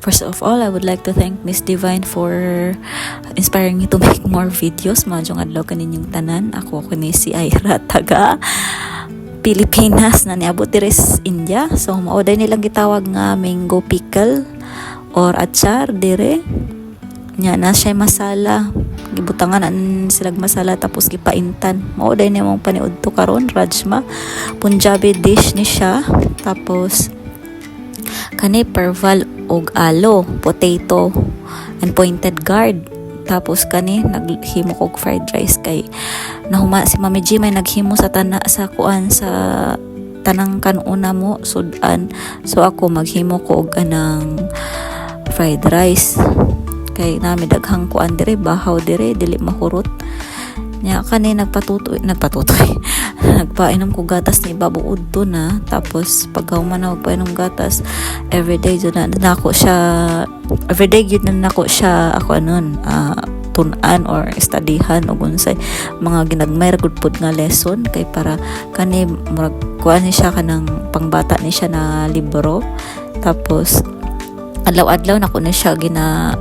First of all, I would like to thank Miss Divine for inspiring me to make more videos. Madyong adlaw kaninyong tanan. Ako ni si Ira, taga Pilipinas na niabot diri sa India. So mauday nilang gitawag nga mango pickle or achar dire. Nya na siya masala. Gibutangan silag masala tapos gipaintan. Mauday ni mong paniud to karon rajma. Punjabi dish ni siya. Tapos kani perval og alo, potato and pointed gourd. Tapos kani naghimo kog fried rice kay nahuma si Mami G may naghimo sa kuan sa tanang kanuna mo sudan. So ako maghimo ko og anang fried rice kay nami daghang kuan dire bahaw dire dili mahurot. Nya kani nagpatutoy nagpainom ko gatas ni babuod to na. Tapos pagkahuman na magpainom gatas everyday jud na nako siya everyday gyud na nako siya ako anon tunan or studyhan og unsay mga ginagmay ra gud pud nga lesson kay para kani murag kuan ni siya kanang pangbata ni siya na libro. Tapos adlaw-adlaw nako na siya gina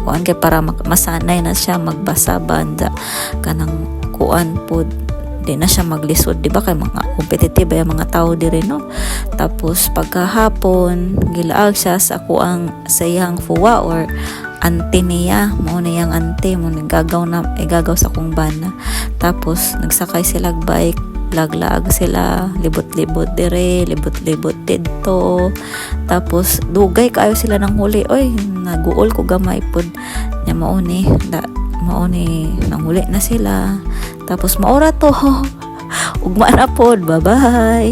kuan kay para masanay na siya magbasa banda kanang kuan pod di na siya maglisod, di ba kay mga competitive ay mga tao diri no. Tapos pagkahapon gilaag siya sa kuang sayang fuwa or auntie niya mo na yang auntie mo igagaw sa kong bana. Tapos nagsakay sila bike, laglag sila, libot-libot dire, libot-libot dito. Tapos dugay kayo sila ng huli, oy naguol ko gamay pod nya mauni nang huli na sila. Tapos maura to ugma na pod, bye bye.